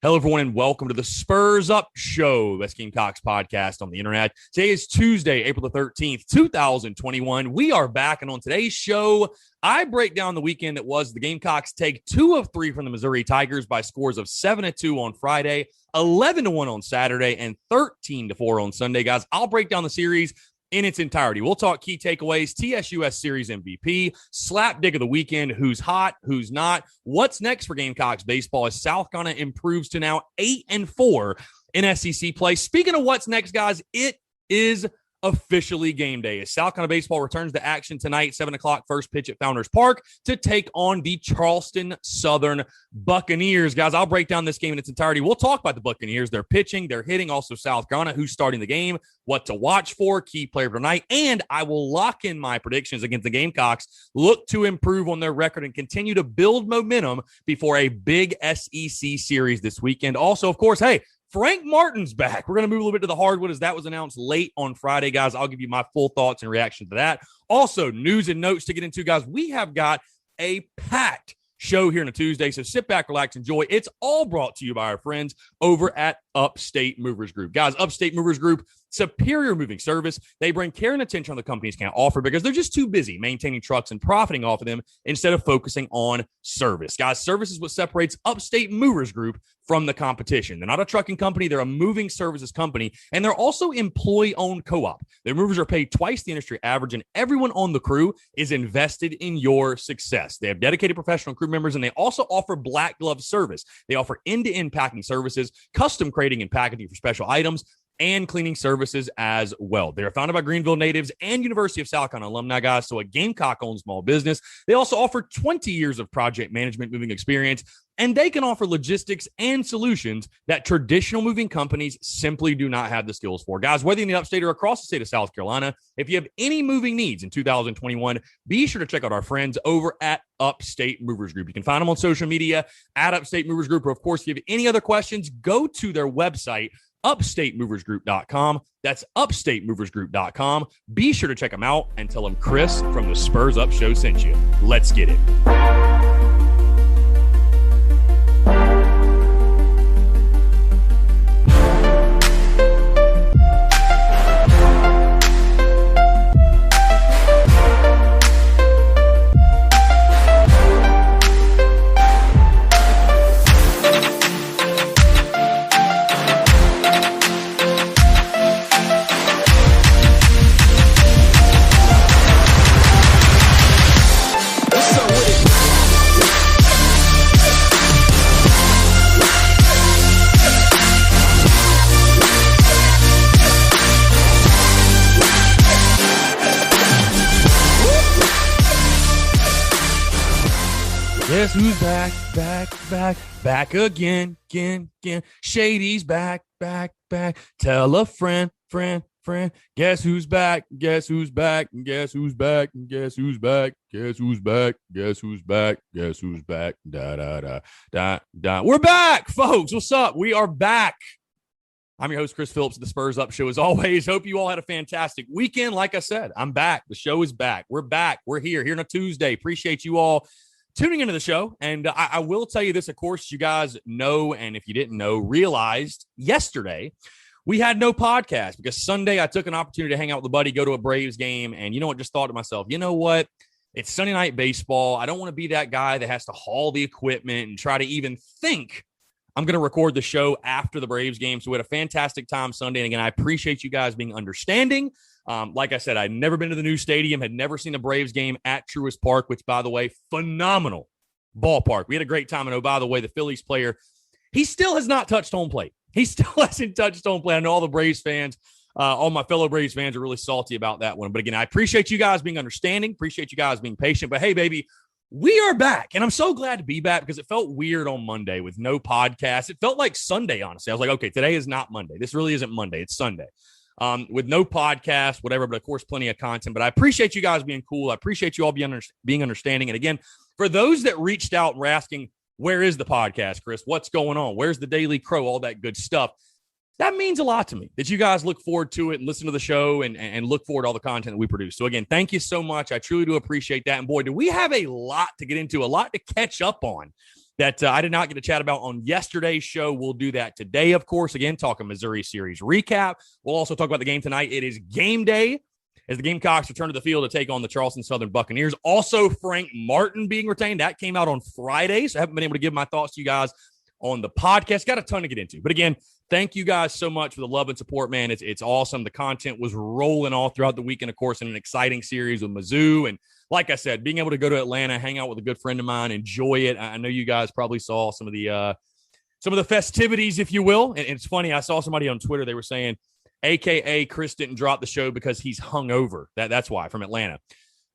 Hello, everyone, and welcome to the Spurs Up Show, best Gamecocks podcast on the internet. Today is Tuesday, April the 13th, 2021. We are back, and on today's show, I break down the weekend that was. The Gamecocks take 2 of 3 from the Missouri Tigers by scores of 7-2 on Friday, 11-1 on Saturday, and 13-4 on Sunday. Guys, I'll break down the series in its entirety. We'll talk key takeaways, TSUS series MVP, slapdick of the weekend, who's hot, who's not, what's next for Gamecocks baseball as South Carolina improves to now 8-4 in SEC play. Speaking of what's next, guys, it is officially game day as South Carolina baseball returns to action tonight, 7 o'clock, first pitch at Founders Park to take on the Charleston Southern Buccaneers. Guys, I'll break down this game in its entirety. We'll talk about the Buccaneers, their pitching, their hitting, also South Carolina, who's starting the game, what to watch for, key player tonight, and I will lock in my predictions against the Gamecocks, look to improve on their record and continue to build momentum before a big SEC series this weekend. Also, of course, hey, Frank Martin's back. We're going to move a little bit to the hardwood as that was announced late on Friday, guys. I'll give you my full thoughts and reaction to that. Also, news and notes to get into, guys. We have got a packed show here on a Tuesday, so sit back, relax, enjoy. It's all brought to you by our friends over at Upstate Movers Group. Guys, Upstate Movers Group, superior moving service. They bring care and attention the companies can't offer because they're just too busy maintaining trucks and profiting off of them instead of focusing on service. Guys, service is what separates Upstate Movers Group from the competition. They're not a trucking company. They're a moving services company, and they're also employee-owned co-op. Their movers are paid twice the industry average, and everyone on the crew is invested in your success. They have dedicated professional crew members, and they also offer black glove service. They offer end-to-end packing services, custom crating and packaging for special items, and cleaning services as well. They're founded by Greenville natives and University of South Carolina alumni, guys, so a Gamecock-owned small business. They also offer 20 years of project management moving experience, and they can offer logistics and solutions that traditional moving companies simply do not have the skills for. Guys, whether you're in the upstate or across the state of South Carolina, if you have any moving needs in 2021, be sure to check out our friends over at Upstate Movers Group. You can find them on social media at Upstate Movers Group, or of course, if you have any other questions, go to their website, upstatemoversgroup.com. That's upstatemoversgroup.com. Be sure to check them out and tell them Chris from the Spurs Up Show sent you. Let's get it. Guess who's back again. Shady's back. Tell a friend. Guess who's back. We're back, folks. What's up? We are back. I'm your host, Chris Phillips of the Spurs Up Show. As always, hope you all had a fantastic weekend. Like I said, I'm back. The show is back. We're back. We're here on a Tuesday. Appreciate you all tuning into the show. And I will tell you this, of course, you guys know, and if you didn't know, realized yesterday we had no podcast because Sunday I took an opportunity to hang out with a buddy, go to a Braves game, and you know what, just thought to myself, you know what? It's Sunday night baseball. I don't want to be that guy that has to haul the equipment and try to even think I'm going to record the show after the Braves game. So we had a fantastic time Sunday. And again, I appreciate you guys being understanding. Like I said, I'd never been to the new stadium, had never seen a Braves game at TSUS Park, which, by the way, phenomenal ballpark. We had a great time. And, oh, by the way, the Phillies player, he still has not touched home plate. He still hasn't touched home plate. I know all the Braves fans, all my fellow Braves fans are really salty about that one. But, again, I appreciate you guys being understanding, appreciate you guys being patient. But, hey, baby, we are back. And I'm so glad to be back because it felt weird on Monday with no podcast. It felt like Sunday, honestly. I was like, okay, today is not Monday. This really isn't Monday. It's Sunday. With no podcast, whatever, but of course, plenty of content. But I appreciate you guys being cool. I appreciate you all being understanding. And again, for those that reached out and were asking, where is the podcast, Chris? What's going on? Where's the Daily Crow? All that good stuff. That means a lot to me that you guys look forward to it and listen to the show and look forward to all the content that we produce. So again, thank you so much. I truly do appreciate that. And boy, do we have a lot to get into, a lot to catch up on that I did not get to chat about on yesterday's show. We'll do that today, of course. Again, talking Missouri series recap. We'll also talk about the game tonight. It is game day as the Gamecocks return to the field to take on the Charleston Southern Buccaneers. Also, Frank Martin being retained. That came out on Friday, so I haven't been able to give my thoughts to you guys on the podcast. Got a ton to get into. But again, thank you guys so much for the love and support, man. It's awesome. The content was rolling all throughout the weekend, of course, in an exciting series with Mizzou. And like I said, being able to go to Atlanta, hang out with a good friend of mine, enjoy it. I know you guys probably saw some of the festivities, if you will. And it's funny, I saw somebody on Twitter, they were saying, AKA Chris didn't drop the show because he's hungover. That's why, from Atlanta.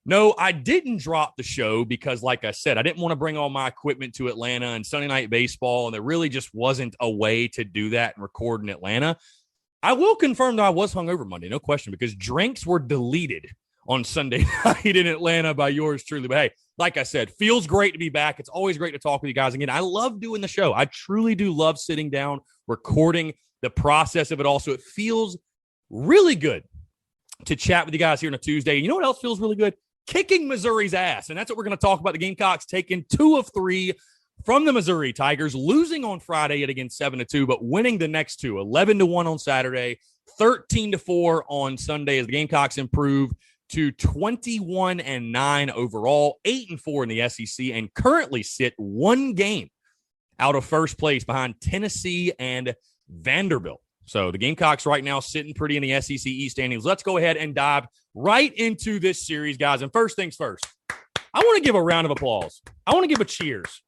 No, I didn't drop the show because, like I said, I didn't want to bring all my equipment to Atlanta and Sunday Night Baseball, and there really just wasn't a way to do that and record in Atlanta. I will confirm that I was hungover Monday, no question, because drinks were deleted on Sunday night in Atlanta by yours truly. But hey, like I said, feels great to be back. It's always great to talk with you guys again. I love doing the show. I truly do love sitting down, recording, the process of it all. So it feels really good to chat with you guys here on a Tuesday. You know what else feels really good? Kicking Missouri's ass. And that's what we're going to talk about. The Gamecocks taking 2 of 3 from the Missouri Tigers, losing on Friday yet again 7-2, but winning the next 2, 11-1 on Saturday, 13-4 on Sunday as the Gamecocks improve to 21-9 overall, 8-4 in the SEC, and currently sit 1 game out of first place behind Tennessee and Vanderbilt. So the Gamecocks right now sitting pretty in the SEC East standings. Let's go ahead and dive right into this series, guys. And first things first, I want to give a round of applause. I want to give a cheers.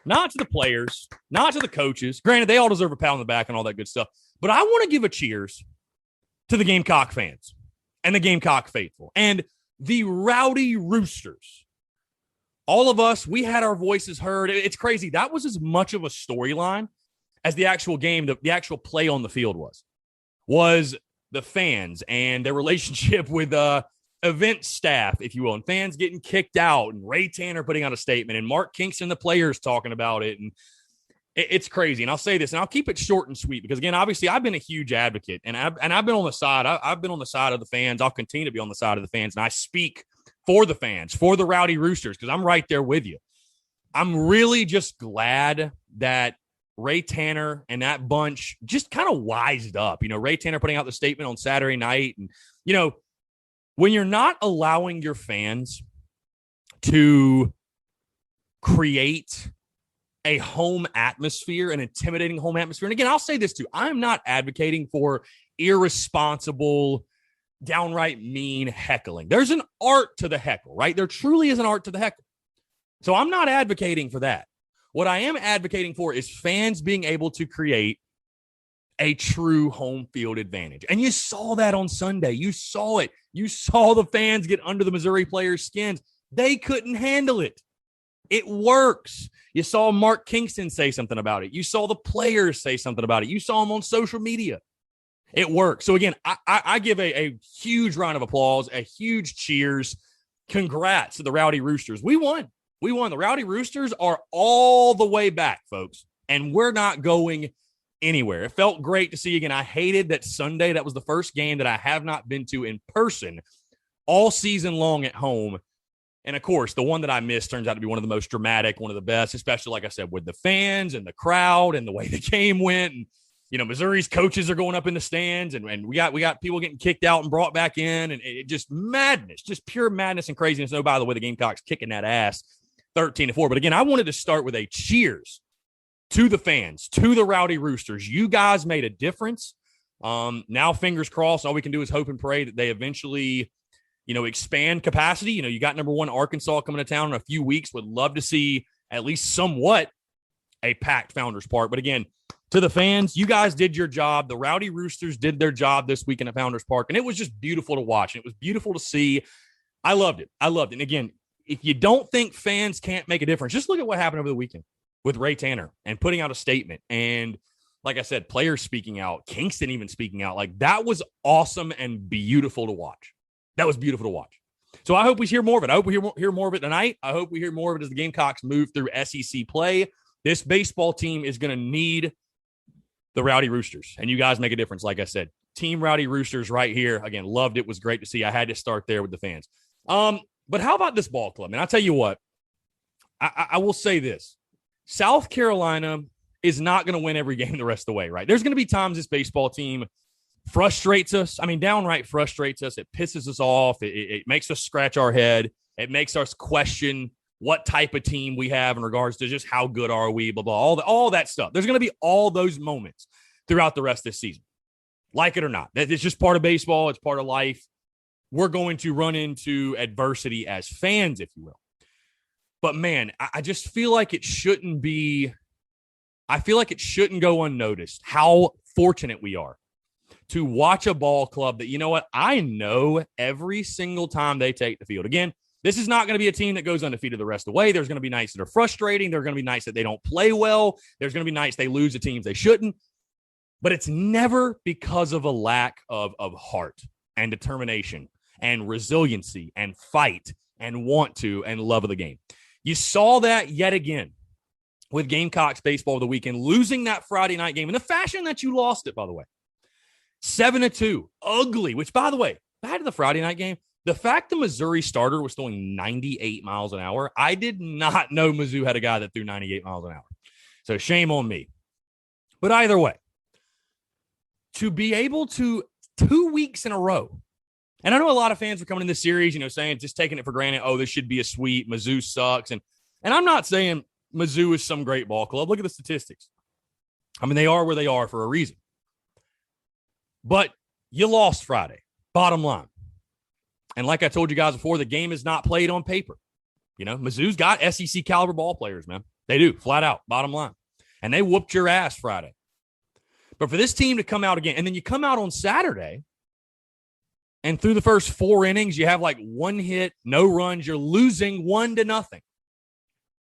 Not to the players, not to the coaches. Granted, they all deserve a pat on the back and all that good stuff. But I want to give a cheers to the Gamecock fans and the Gamecock faithful and the Rowdy Roosters. All of us, we had our voices heard. It's crazy. That was as much of a storyline as the actual game, the actual play on the field was the fans and their relationship with event staff, if you will, and fans getting kicked out, and Ray Tanner putting out a statement, and Mark Kingston, the players, talking about it. And it's crazy. And I'll say this, and I'll keep it short and sweet, because, again, obviously I've been a huge advocate, and I've been on the side. I've been on the side of the fans. I'll continue to be on the side of the fans, and I speak for the fans, for the Rowdy Roosters, because I'm right there with you. I'm really just glad that Ray Tanner and that bunch just kind of wised up. You know, Ray Tanner putting out the statement on Saturday night. And, you know, when you're not allowing your fans to create a home atmosphere, an intimidating home atmosphere. And again, I'll say this too. I'm not advocating for irresponsible, downright mean heckling. There's an art to the heckle, right? There truly is an art to the heckle. So I'm not advocating for that. What I am advocating for is fans being able to create a true home field advantage. And you saw that on Sunday. You saw it. You saw the fans get under the Missouri players' skins. They couldn't handle it. It works. You saw Mark Kingston say something about it. You saw the players say something about it. You saw them on social media. It works. So, again, I give a huge round of applause, a huge cheers. Congrats to the Rowdy Roosters. We won. We won. The Rowdy Roosters are all the way back, folks, and we're not going anywhere. It felt great to see again. I hated that Sunday. That was the first game that I have not been to in person all season long at home. And, of course, the one that I missed turns out to be one of the most dramatic, one of the best, especially, like I said, with the fans and the crowd and the way the game went. And, you know, Missouri's coaches are going up in the stands, and we got people getting kicked out and brought back in, and it just madness, just pure madness and craziness. Oh, by the way, the Gamecocks kicking that ass 13-4. But again, I wanted to start with a cheers to the fans, to the Rowdy Roosters. You guys made a difference. Now, fingers crossed, all we can do is hope and pray that they eventually, you know, expand capacity. You know, you got number 1 Arkansas coming to town in a few weeks. Would love to see at least somewhat a packed Founders Park. But again, to the fans, you guys did your job. The Rowdy Roosters did their job this weekend at Founders Park, and it was just beautiful to watch. It was beautiful to see. I loved it. I loved it. And again, if you don't think fans can't make a difference, just look at what happened over the weekend with Ray Tanner and putting out a statement. And like I said, players speaking out, Kingston even speaking out. Like, that was awesome and beautiful to watch. That was beautiful to watch. So I hope we hear more of it. I hope we hear more of it tonight. I hope we hear more of it as the Gamecocks move through SEC play. This baseball team is going to need the Rowdy Roosters, and you guys make a difference. Like I said, Team Rowdy Roosters right here. Again, loved it. Was great to see. I had to start there with the fans. But how about this ball club? And I'll tell you what, I will say this. South Carolina is not going to win every game the rest of the way, right? There's going to be times this baseball team frustrates us. I mean, downright frustrates us. It pisses us off. It makes us scratch our head. It makes us question what type of team we have in regards to just how good are we, blah, blah, all that stuff. There's going to be all those moments throughout the rest of this season. Like it or not. It's just part of baseball. It's part of life. We're going to run into adversity as fans, if you will. But, man, I just feel like it shouldn't be – I feel like it shouldn't go unnoticed how fortunate we are to watch a ball club that, you know what, I know every single time they take the field. Again, this is not going to be a team that goes undefeated the rest of the way. There's going to be nights that are frustrating. There are going to be nights that they don't play well. There's going to be nights they lose to teams they shouldn't. But it's never because of a lack of heart and determination and resiliency and fight and want to and love of the game. You saw that yet again with Gamecocks baseball over the weekend, losing that Friday night game in the fashion that you lost it, by the way. 7-2, ugly, which, by the way, back to the Friday night game, the fact the Missouri starter was throwing 98 miles an hour, I did not know Mizzou had a guy that threw 98 miles an hour. So shame on me. But either way, to be able to 2 weeks in a row, and I know a lot of fans were coming in this series, saying, just taking it for granted, oh, this should be a sweep, Mizzou sucks. And I'm not saying Mizzou is some great ball club. Look at the statistics. I mean, they are where they are for a reason. But you lost Friday, bottom line. And like I told you guys before, the game is not played on paper. Mizzou's got SEC caliber ball players, man. They do, flat out, bottom line. And they whooped your ass Friday. But for this team to come out again, and then you come out on Saturday, and through the first 4 innings, you have like 1 hit, no runs. You're losing 1-0.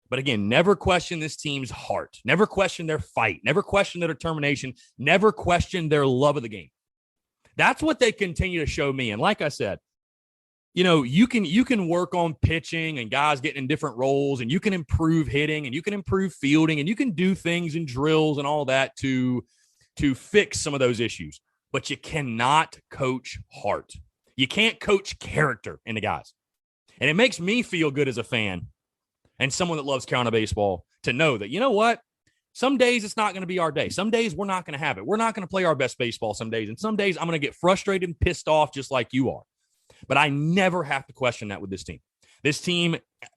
But again, never question this team's heart. Never question their fight. Never question their determination. Never question their love of the game. That's what they continue to show me. And like I said, you can work on pitching and guys getting in different roles, and you can improve hitting, and you can improve fielding, and you can do things in drills and all that to fix some of those issues. But you cannot coach heart. You can't coach character in the guys. And it makes me feel good as a fan and someone that loves Carolina baseball to know that, you know what? Some days it's not going to be our day. Some days we're not going to have it. We're not going to play our best baseball some days. And some days I'm going to get frustrated and pissed off just like you are. But I never have to question that with this team. This team,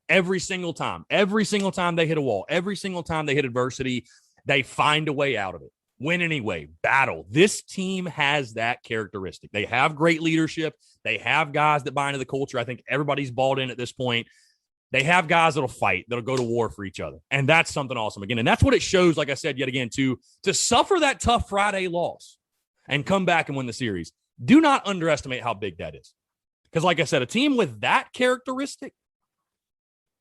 every single time they hit a wall, every single time they hit adversity, they find a way out of it. Win anyway, battle. This team has that characteristic. They have great leadership. They have guys that buy into the culture. I think everybody's bought in at this point. They have guys that'll fight, that'll go to war for each other. And that's something awesome. Again, and that's what it shows, like I said, yet again, to suffer that tough Friday loss and come back and win the series. Do not underestimate how big that is. Because like I said, a team with that characteristic,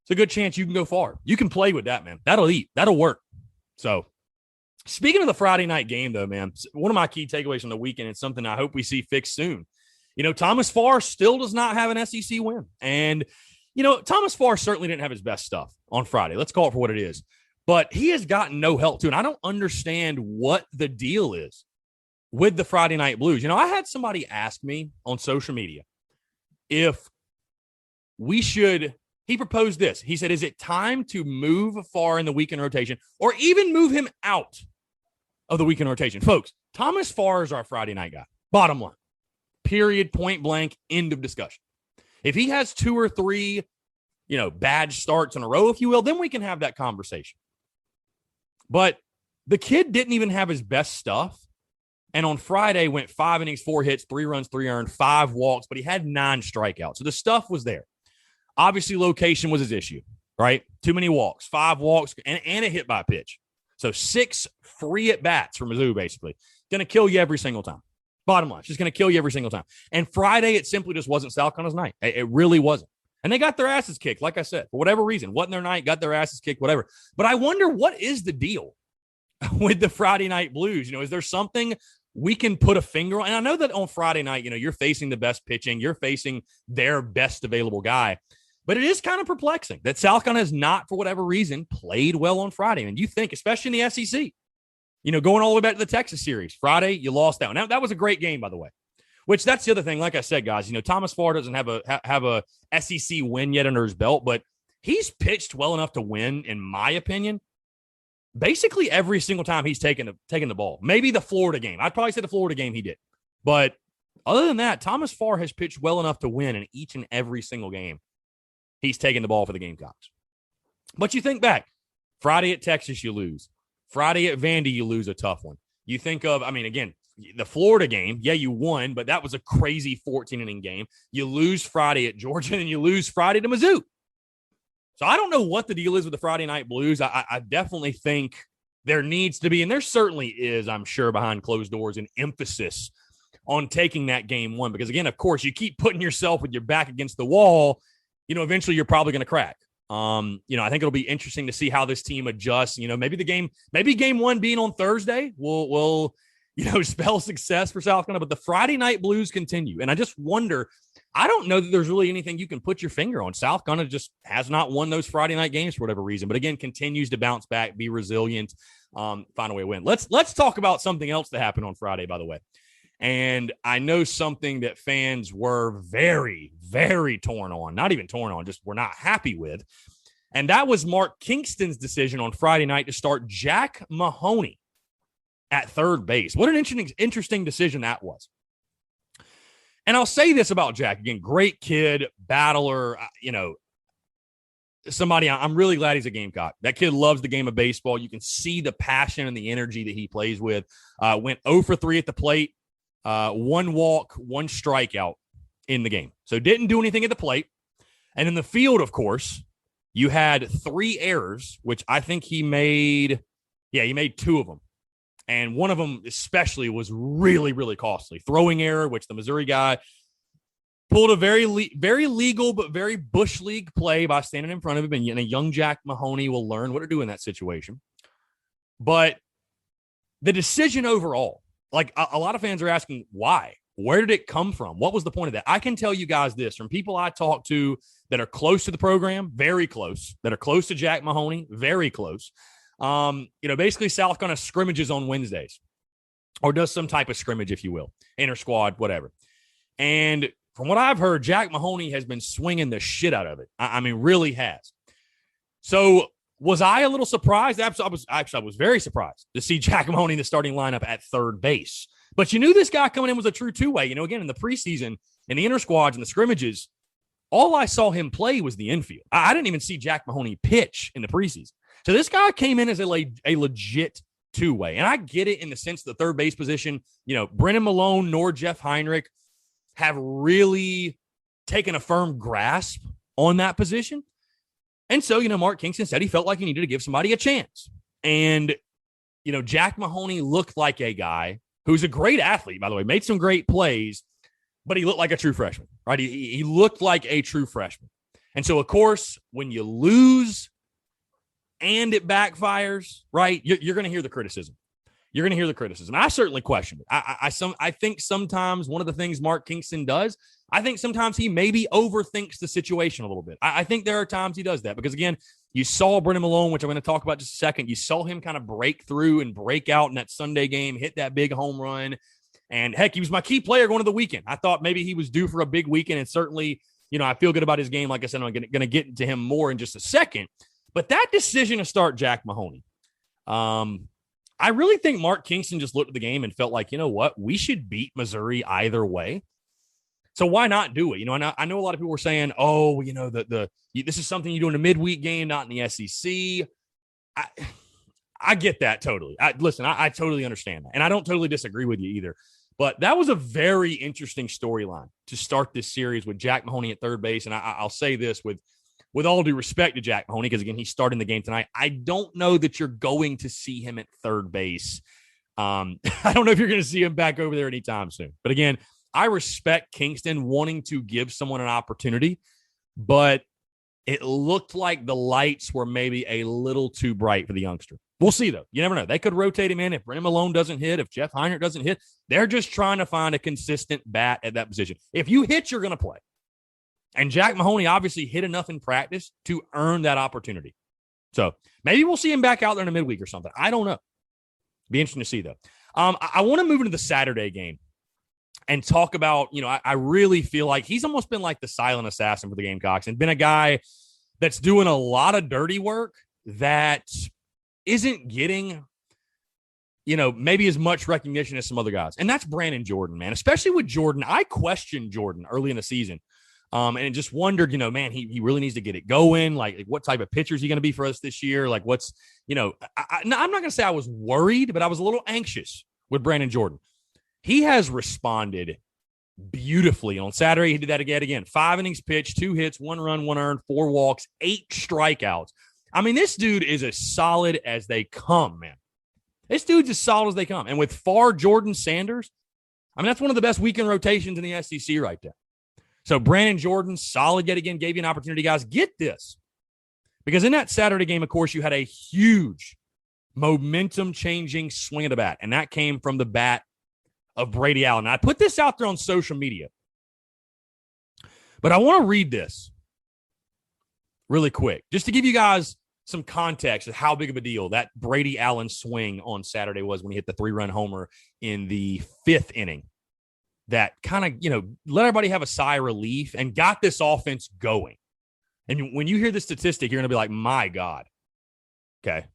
it's a good chance you can go far. You can play with that, man. That'll eat. That'll work. So speaking of the Friday night game, though, man, one of my key takeaways from the weekend is something I hope we see fixed soon. Thomas Farr still does not have an SEC win. And, Thomas Farr certainly didn't have his best stuff on Friday. Let's call it for what it is. But he has gotten no help, too. And I don't understand what the deal is with the Friday Night Blues. I had somebody ask me on social media if we should – he proposed this. He said, is it time to move Farr in the weekend rotation or even move him out of the weekend rotation? Folks, Thomas Farr is our Friday night guy. Bottom line. Period, point blank, end of discussion. If he has 2 or 3, bad starts in a row, if you will, then we can have that conversation. But the kid didn't even have his best stuff. And on Friday went 5 innings, 4 hits, 3 runs, 3 earned, 5 walks, but he had 9 strikeouts. So the stuff was there. Obviously, location was his issue, right? Too many walks, 5 walks, and a hit by pitch. So 6 free at-bats for Mizzou, basically. Going to kill you every single time. Bottom line, it's just going to kill you every single time. And Friday, it simply just wasn't South Carolina's night. It really wasn't. And they got their asses kicked, like I said, for whatever reason. Wasn't their night, got their asses kicked, whatever. But I wonder, what is the deal with the Friday Night Blues? Is there something we can put a finger on? And I know that on Friday night, you're facing the best pitching. You're facing their best available guy. But it is kind of perplexing that South Carolina has not, for whatever reason, played well on Friday. And you think, especially in the SEC, going all the way back to the Texas series, Friday, you lost that one. Now, that was a great game, by the way, which that's the other thing. Like I said, guys, Thomas Farr doesn't have a SEC win yet under his belt, but he's pitched well enough to win, in my opinion. basically every single time he's taken the ball. Maybe the Florida game. I'd probably say the Florida game he did. But other than that, Thomas Farr has pitched well enough to win in each and every single game he's taken the ball for the Gamecocks. But you think back, Friday at Texas, you lose. Friday at Vandy, you lose a tough one. You think of, again, the Florida game, yeah, you won, but that was a crazy 14-inning game. You lose Friday at Georgia, and you lose Friday to Mizzou. So I don't know what the deal is with the Friday Night Blues. I definitely think there needs to be, and there certainly is, I'm sure, behind closed doors, an emphasis on taking that game one. Because, again, of course, you keep putting yourself with your back against the wall, eventually you're probably going to crack. I think it'll be interesting to see how this team adjusts. Maybe game one being on Thursday will spell success for South Carolina, but the Friday Night Blues continue. And I just wonder, I don't know that there's really anything you can put your finger on. South Carolina just has not won those Friday night games for whatever reason, but again, continues to bounce back, be resilient, find a way to win. Let's talk about something else that happened on Friday, by the way. And I know something that fans were very, very torn on, not even torn on, just were not happy with. And that was Mark Kingston's decision on Friday night to start Jack Mahoney at third base. What an interesting decision that was. And I'll say this about Jack. Again, great kid, battler, somebody I'm really glad he's a Gamecock. That kid loves the game of baseball. You can see the passion and the energy that he plays with. Went 0 for 3 at the plate, 1 walk, 1 strikeout in the game. So didn't do anything at the plate. And in the field, of course, you had 3 errors, which I think he made 2 of them. And one of them especially was really, really costly. Throwing error, which the Missouri guy pulled a very legal but very Bush League play by standing in front of him. And a young Jack Mahoney will learn what to do in that situation. But the decision overall, like a lot of fans are asking, why? Where did it come from? What was the point of that? I can tell you guys this from people I talk to that are close to the program, very close, that are close to Jack Mahoney, very close. Basically South Carolina scrimmages on Wednesdays or does some type of scrimmage, if you will, inter squad, whatever. And from what I've heard, Jack Mahoney has been swinging the shit out of it. Really has. So was I a little surprised? I was very surprised to see Jack Mahoney in the starting lineup at third base. But you knew this guy coming in was a true two-way. Again, in the preseason, in the inter squads and the scrimmages, all I saw him play was the infield. I didn't even see Jack Mahoney pitch in the preseason. So this guy came in as a legit two-way. And I get it in the sense of the third base position. Brennan Malone nor Jeff Heinrich have really taken a firm grasp on that position. And so, Mark Kingston said he felt like he needed to give somebody a chance. And, Jack Mahoney looked like a guy who's a great athlete, by the way, made some great plays, but he looked like a true freshman, right? He looked like a true freshman. And so, of course, when you lose and it backfires, right, you're going to hear the criticism. You're going to hear the criticism. I certainly questioned it. I think sometimes one of the things Mark Kingston does, I think sometimes he maybe overthinks the situation a little bit. I think there are times he does that because, again, you saw Brennan Malone, which I'm going to talk about just a second. You saw him kind of break through and break out in that Sunday game, hit that big home run. And, heck, he was my key player going to the weekend. I thought maybe he was due for a big weekend, and certainly, I feel good about his game. Like I said, I'm going to get into him more in just a second. But that decision to start Jack Mahoney, I really think Mark Kingston just looked at the game and felt like, you know what, we should beat Missouri either way. So why not do it? And I know a lot of people were saying, oh, this is something you do in a midweek game, not in the SEC. I get that totally. I totally understand that. And I don't totally disagree with you either. But that was a very interesting storyline to start this series with Jack Mahoney at third base. And I'll say this with all due respect to Jack Mahoney, because, again, he's starting the game tonight. I don't know that you're going to see him at third base. I don't know if you're going to see him back over there anytime soon. But, again, I respect Kingston wanting to give someone an opportunity, but it looked like the lights were maybe a little too bright for the youngster. We'll see, though. You never know. They could rotate him in. If Brennan Malone doesn't hit, if Jeff Heinrich doesn't hit, they're just trying to find a consistent bat at that position. If you hit, you're going to play. And Jack Mahoney obviously hit enough in practice to earn that opportunity. So maybe we'll see him back out there in a midweek or something. I don't know. Be interesting to see, though. I want to move into the Saturday game and talk about, I really feel like he's almost been like the silent assassin for the Gamecocks and been a guy that's doing a lot of dirty work that isn't getting, maybe as much recognition as some other guys. And that's Brandon Jordan, man. Especially with Jordan. I questioned Jordan early in the season. And just wondered, man, he really needs to get it going. Like what type of pitcher is he going to be for us this year? Like what's, I'm not going to say I was worried, but I was a little anxious with Brandon Jordan. He has responded beautifully. On Saturday, he did that again. 5 innings pitched, 2 hits, 1 run, 1 earned, 4 walks, 8 strikeouts. I mean, this dude is as solid as they come, man. This dude's as solid as they come. And with Jordan Sanders, I mean, that's one of the best weekend rotations in the SEC right there. So Brandon Jordan, solid yet again, gave you an opportunity, guys. Get this. Because in that Saturday game, of course, you had a huge momentum-changing swing of the bat, and that came from the bat of Brady Allen. Now, I put this out there on social media, but I want to read this really quick, just to give you guys some context of how big of a deal that Brady Allen swing on Saturday was when he hit the 3-run homer in the 5th inning. That kind of, let everybody have a sigh of relief and got this offense going. And when you hear the statistic, you're going to be like, my God. Okay.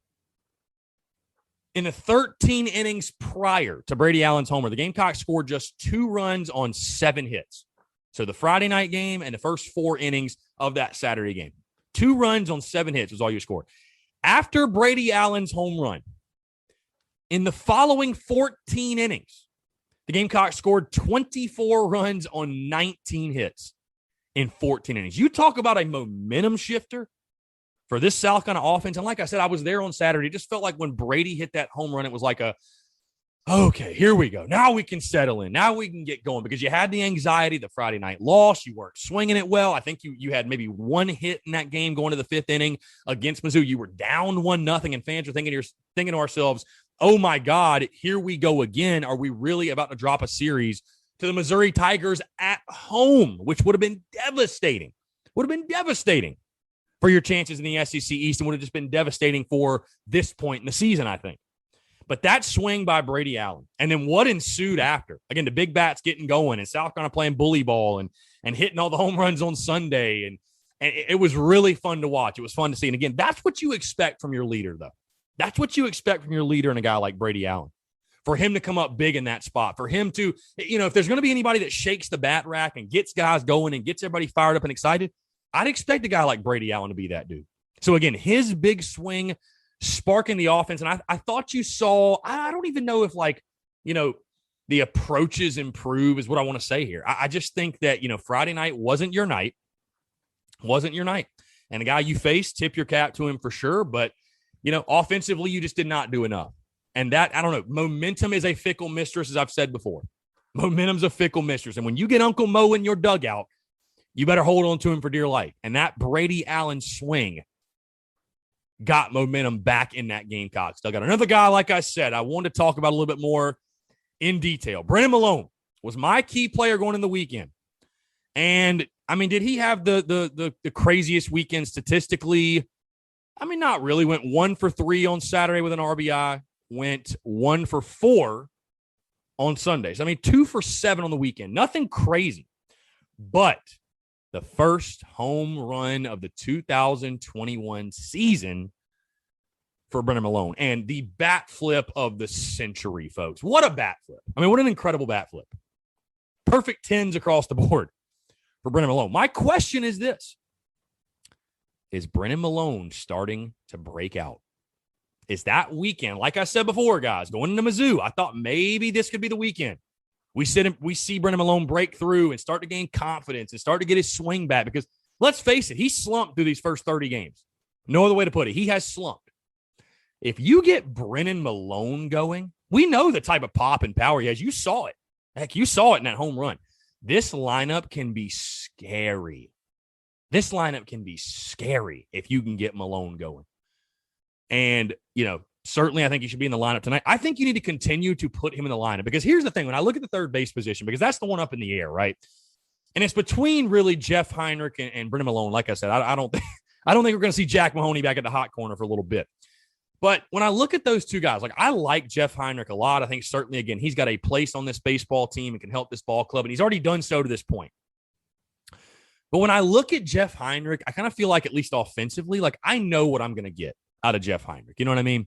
In the 13 innings prior to Brady Allen's homer, the Gamecocks scored just 2 runs on 7 hits. So the Friday night game and the first 4 innings of that Saturday game. 2 runs on 7 hits was all you scored. After Brady Allen's home run, in the following 14 innings, the Gamecocks scored 24 runs on 19 hits in 14 innings. You talk about a momentum shifter for this South Carolina offense. And like I said, I was there on Saturday. It just felt like when Brady hit that home run, it was like okay, here we go. Now we can settle in. Now we can get going because you had the anxiety, the Friday night loss. You weren't swinging it well. I think you had maybe 1 hit in that game going to the 5th inning against Mizzou. You were down 1-0, and fans are thinking to ourselves, oh my God, here we go again. Are we really about to drop a series to the Missouri Tigers at home, which would have been devastating? Would have been devastating for your chances in the SEC East and would have just been devastating for this point in the season, I think. But that swing by Brady Allen, and then what ensued after, again, the big bats getting going and South Carolina playing bully ball and hitting all the home runs on Sunday. And it was really fun to watch. It was fun to see. And again, that's what you expect from your leader, though. That's what you expect from your leader and a guy like Brady Allen. For him to come up big in that spot, for him to, if there's going to be anybody that shakes the bat rack and gets guys going and gets everybody fired up and excited, I'd expect a guy like Brady Allen to be that dude. So again, his big swing sparking the offense. And I thought you saw, I don't even know if the approaches improve is what I want to say here. I just think that, Friday night wasn't your night. And the guy you faced, tip your cap to him for sure. But, offensively, you just did not do enough. And that, I don't know, momentum is a fickle mistress, as I've said before. Momentum's a fickle mistress. And when you get Uncle Mo in your dugout, you better hold on to him for dear life. And that Brady Allen swing got momentum back in that Gamecocks dugout. Another guy, like I said, I wanted to talk about a little bit more in detail. Brennan Malone was my key player going in the weekend. And, I mean, did he have the craziest weekend statistically? I mean, not really. Went 1 for 3 on Saturday with an RBI. Went 1 for 4 on Sundays. I mean, 2 for 7 on the weekend. Nothing crazy. But the first home run of the 2021 season for Brennan Malone. And the bat flip of the century, folks. What a bat flip. I mean, what an incredible bat flip. Perfect 10s across the board for Brennan Malone. My question is this. Is Brennan Malone starting to break out? Is that weekend, like I said before, guys, going into Mizzou, I thought maybe this could be the weekend. We see Brennan Malone break through and start to gain confidence and start to get his swing back because, let's face it, he slumped through these first 30 games. No other way to put it. He has slumped. If you get Brennan Malone going, we know the type of pop and power he has. You saw it. Heck, you saw it in that home run. This lineup can be scary. This lineup can be scary if you can get Malone going. And, certainly I think he should be in the lineup tonight. I think you need to continue to put him in the lineup because here's the thing. When I look at the third base position, because that's the one up in the air, right? And it's between really Jeff Heinrich and Brennan Malone. Like I said, I don't think we're going to see Jack Mahoney back at the hot corner for a little bit. But when I look at those two guys, I like Jeff Heinrich a lot. I think certainly, again, he's got a place on this baseball team and can help this ball club. And he's already done so to this point. But when I look at Jeff Heinrich, I kind of feel like, at least offensively, I know what I'm going to get out of Jeff Heinrich. You know what I mean?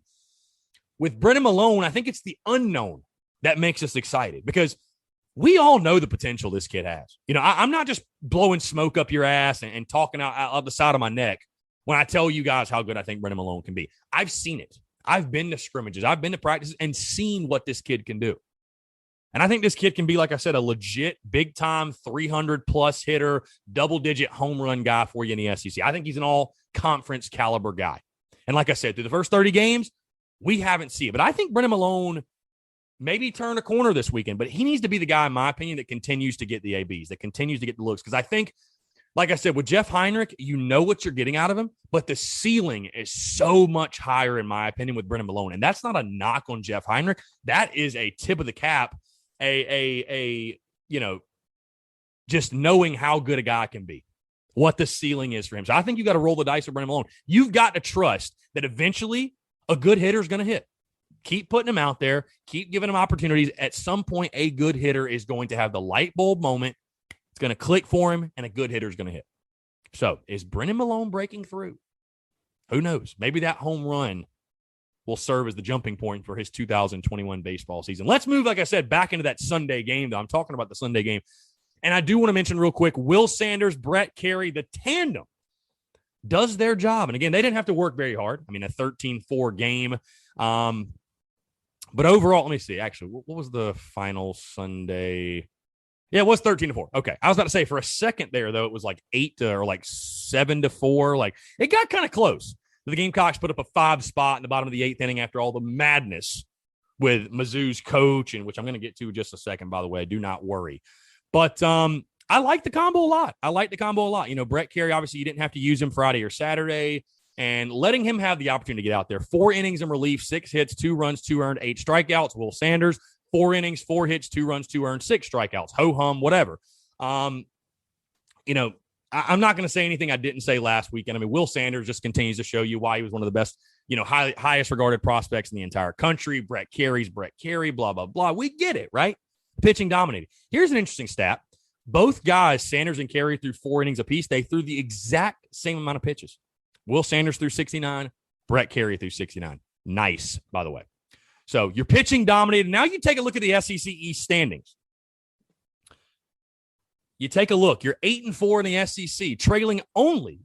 With Brennan Malone, I think it's the unknown that makes us excited because we all know the potential this kid has. You know, I'm not just blowing smoke up your ass and talking out the side of my neck when I tell you guys how good I think Brennan Malone can be. I've seen it. I've been to scrimmages. I've been to practices and seen what this kid can do. And I think this kid can be, like I said, a legit big-time 300-plus hitter, double-digit home run guy for you in the SEC. I think he's an all-conference caliber guy. And like I said, through the first 30 games, we haven't seen it. But I think Brennan Malone maybe turned a corner this weekend, but he needs to be the guy, in my opinion, that continues to get the ABs, that continues to get the looks. Because I think, like I said, with Jeff Heinrich, you know what you're getting out of him, but the ceiling is so much higher, in my opinion, with Brennan Malone. And that's not a knock on Jeff Heinrich. That is a tip of the cap, just knowing how good a guy can be, what the ceiling is for him. So I think you got to roll the dice with Brennan Malone. You've got to trust that eventually a good hitter is going to hit. Keep putting him out there. Keep giving him opportunities. At some point, a good hitter is going to have the light bulb moment. It's going to click for him, and a good hitter is going to hit. So is Brennan Malone breaking through? Who knows? Maybe that home run will serve as the jumping point for his 2021 baseball season. Let's move, like I said, back into that Sunday game, though. I'm talking about the Sunday game. And I do want to mention real quick, Will Sanders, Brett Carey, the tandem does their job. And again, they didn't have to work very hard. I mean, a 13-4 game. But overall, let me see. Actually, what was the final Sunday? Yeah, it was 13-4. Okay. I was about to say for a second there, though, it was like 7-4. Like it got kind of close. The Gamecocks put up a 5 spot in the bottom of the 8th inning after all the madness with Mizzou's coach, and which I'm going to get to in just a second, by the way. Do not worry. But I like the combo a lot. You know, Brett Carey, obviously, you didn't have to use him Friday or Saturday. And letting him have the opportunity to get out there. 4 innings in relief, 6 hits, 2 runs, 2 earned, 8 strikeouts. Will Sanders, 4 innings, 4 hits, 2 runs, 2 earned, 6 strikeouts. Ho-hum, whatever. I'm not going to say anything I didn't say last weekend. I mean, Will Sanders just continues to show you why he was one of the best, highest regarded prospects in the entire country. Brett Carey, blah, blah, blah. We get it, right? Pitching dominated. Here's an interesting stat. Both guys, Sanders and Carey, threw 4 innings apiece. They threw the exact same amount of pitches. Will Sanders threw 69. Brett Carey threw 69. Nice, by the way. So you're pitching dominated. Now you take a look at the SEC East standings. You take a look. You're 8-4 in the SEC, trailing only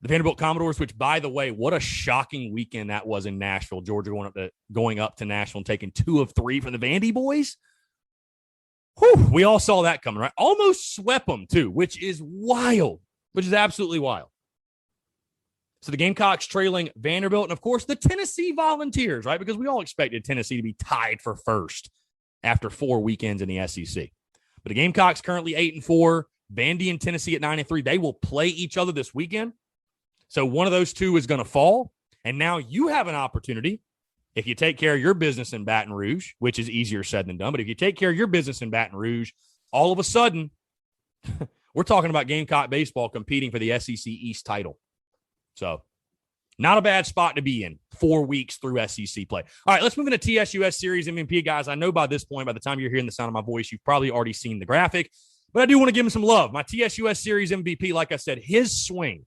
the Vanderbilt Commodores, which, by the way, what a shocking weekend that was in Nashville. Georgia going up to Nashville and taking 2 of 3 from the Vandy boys. Whew, we all saw that coming, right? Almost swept them, too, which is wild, which is absolutely wild. So the Gamecocks trailing Vanderbilt and, of course, the Tennessee Volunteers, right? Because we all expected Tennessee to be tied for first after 4 weekends in the SEC. But the Gamecocks currently 8-4, Vandy and Tennessee at 9-3. They will play each other this weekend. So one of those two is going to fall. And now you have an opportunity, if you take care of your business in Baton Rouge, which is easier said than done, but if you take care of your business in Baton Rouge, all of a sudden, we're talking about Gamecock baseball competing for the SEC East title. So not a bad spot to be in 4 weeks through SEC play. All right, let's move into TSUS Series MVP, guys. I know by this point, by the time you're hearing the sound of my voice, you've probably already seen the graphic, but I do want to give him some love. My TSUS Series MVP, like I said, his swing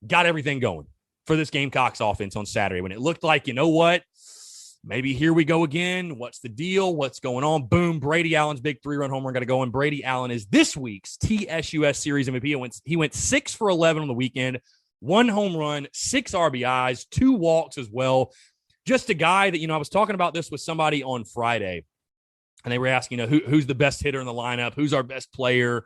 got everything going for this Gamecocks offense on Saturday when it looked like, you know what, maybe here we go again. What's the deal? What's going on? Boom, Brady Allen's big 3-run home run got to go, and Brady Allen is this week's TSUS Series MVP. He went 6 for 11 on the weekend. 1 home run, 6 RBIs, 2 walks as well. Just a guy that, I was talking about this with somebody on Friday, and they were asking, who's the best hitter in the lineup? Who's our best player?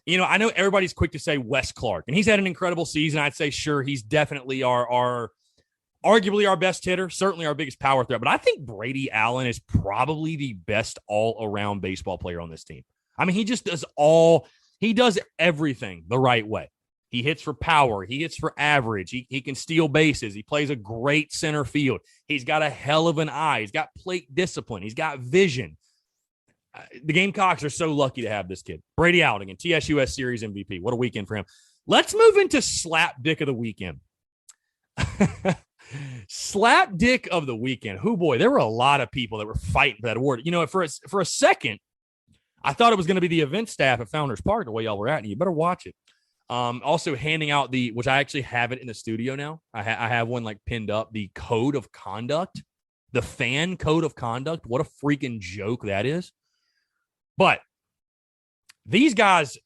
I know everybody's quick to say Wes Clark, and he's had an incredible season. I'd say, sure, he's definitely arguably our best hitter, certainly our biggest power threat. But I think Brady Allen is probably the best all-around baseball player on this team. I mean, he just does everything the right way. He hits for power. He hits for average. He can steal bases. He plays a great center field. He's got a hell of an eye. He's got plate discipline. He's got vision. The Gamecocks are so lucky to have this kid. Brady Allen again, TSUS Series MVP. What a weekend for him. Let's move into slapdick of the weekend. Slapdick of the weekend. Oh, boy, there were a lot of people that were fighting for that award. For a second, I thought it was going to be the event staff at Founders Park, the way y'all were at, and you better watch it. Also handing out which I actually have it in the studio now. I have one like pinned up, the code of conduct The fan code of conduct, what a freaking joke that is. But these guys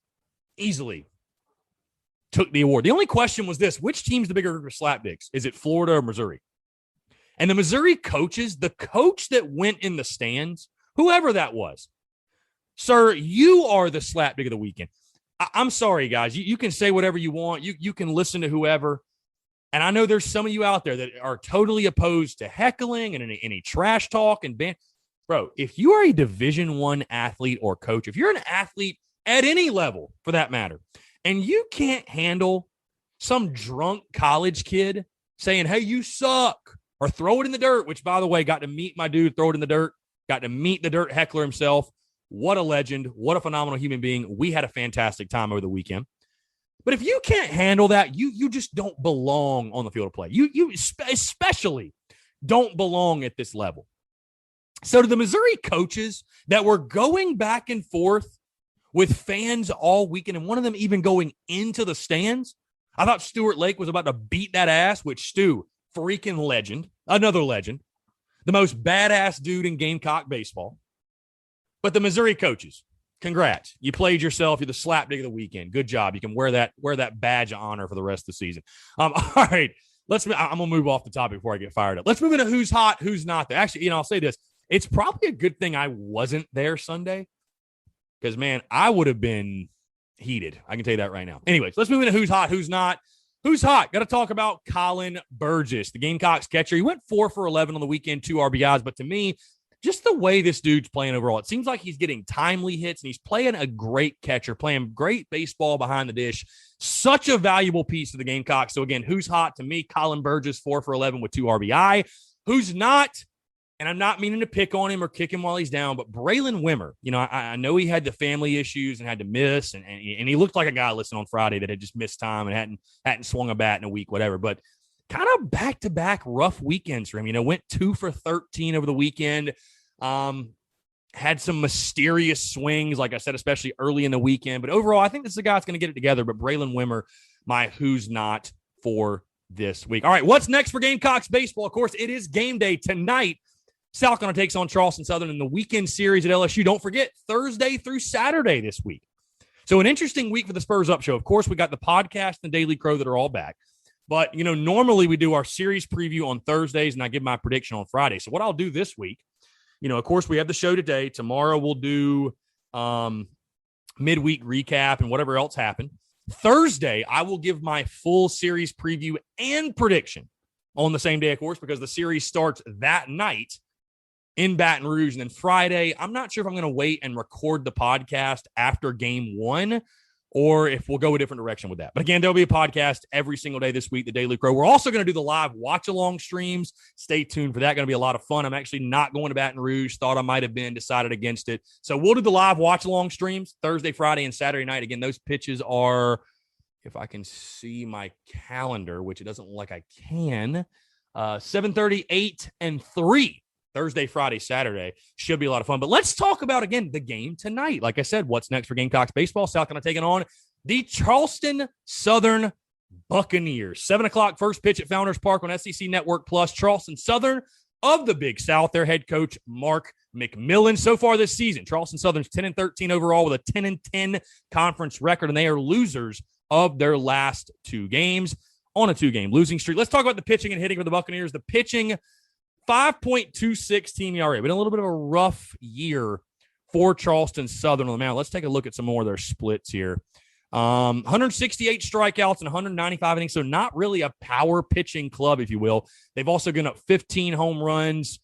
easily took the award. The only question was this: which team's the bigger slapdicks? Is it Florida or Missouri? And the Missouri coaches, the coach that went in the stands, whoever that was, sir, you are the slapdick of the weekend. I'm sorry, guys. You can say whatever you want. You can listen to whoever. And I know there's some of you out there that are totally opposed to heckling and any trash talk and bro, if you are a Division I athlete or coach, if you're an athlete at any level for that matter, and you can't handle some drunk college kid saying, hey, you suck, or throw it in the dirt, which, by the way, got to meet my dude, throw it in the dirt, got to meet the dirt heckler himself. What a legend. What a phenomenal human being. We had a fantastic time over the weekend. But if you can't handle that, you just don't belong on the field of play. You especially don't belong at this level. So to the Missouri coaches that were going back and forth with fans all weekend, and one of them even going into the stands, I thought Stuart Lake was about to beat that ass, which Stu, freaking legend, another legend, the most badass dude in Gamecock baseball. But the Missouri coaches, congrats. You played yourself. You're the slapdick of the weekend. Good job. You can wear that badge of honor for the rest of the season. All right, I'm going to move off the topic before I get fired up. Let's move into who's hot, who's not there. Actually, I'll say this. It's probably a good thing I wasn't there Sunday because, man, I would have been heated. I can tell you that right now. Anyways, let's move into who's hot, who's not. Who's hot? Got to talk about Colin Burgess, the Gamecocks catcher. He went 4 for 11 on the weekend, 2 RBIs. But to me, just the way this dude's playing overall, it seems like he's getting timely hits, and he's playing a great catcher, playing great baseball behind the dish. Such a valuable piece of the Gamecocks. So, again, who's hot? To me, Colin Burgess, 4 for 11 with 2 RBI. Who's not? And I'm not meaning to pick on him or kick him while he's down, but Braylon Wimmer, I know he had the family issues and had to miss, and he looked like a guy listening on Friday that had just missed time and hadn't swung a bat in a week, whatever. But kind of back-to-back rough weekends for him. Went 2 for 13 over the weekend. Had some mysterious swings, like I said, especially early in the weekend. But overall, I think this is a guy that's going to get it together. But Braylon Wimmer, my who's not for this week. All right, what's next for Gamecocks baseball? Of course, it is game day tonight. South Carolina takes on Charleston Southern in the weekend series at LSU. Don't forget, Thursday through Saturday this week. So an interesting week for the Spurs Up Show. Of course, we got the podcast and the Daily Crow that are all back. But, normally we do our series preview on Thursdays, and I give my prediction on Friday. So what I'll do this week, of course, we have the show today. Tomorrow we'll do midweek recap and whatever else happened. Thursday, I will give my full series preview and prediction on the same day, of course, because the series starts that night in Baton Rouge. And then Friday, I'm not sure if I'm going to wait and record the podcast after game 1 or if we'll go a different direction with that. But again, there'll be a podcast every single day this week, the Daily Crow. We're also going to do the live watch-along streams. Stay tuned for that. Going to be a lot of fun. I'm actually not going to Baton Rouge. Thought I might have been, decided against it. So we'll do the live watch-along streams Thursday, Friday, and Saturday night. Again, those pitches are, if I can see my calendar, which it doesn't look like I can, 7:30, 8, and 3. Thursday, Friday, Saturday. Should be a lot of fun. But let's talk about, again, the game tonight. Like I said, what's next for Gamecocks baseball? South Carolina taking on the Charleston Southern Buccaneers. 7 o'clock first pitch at Founders Park on SEC Network Plus. Charleston Southern of the Big South. Their head coach, Mark McMillan. So far this season, Charleston Southern's 10-13 overall with a 10-10 conference record, and they are losers of their last 2 games on a 2-game losing streak. Let's talk about the pitching and hitting for the Buccaneers. The pitching, 5.26 team ERA. Been a little bit of a rough year for Charleston Southern on the mound. Let's take a look at some more of their splits here. 168 strikeouts and 195 innings, so not really a power pitching club, if you will. They've also given up 15 home runs.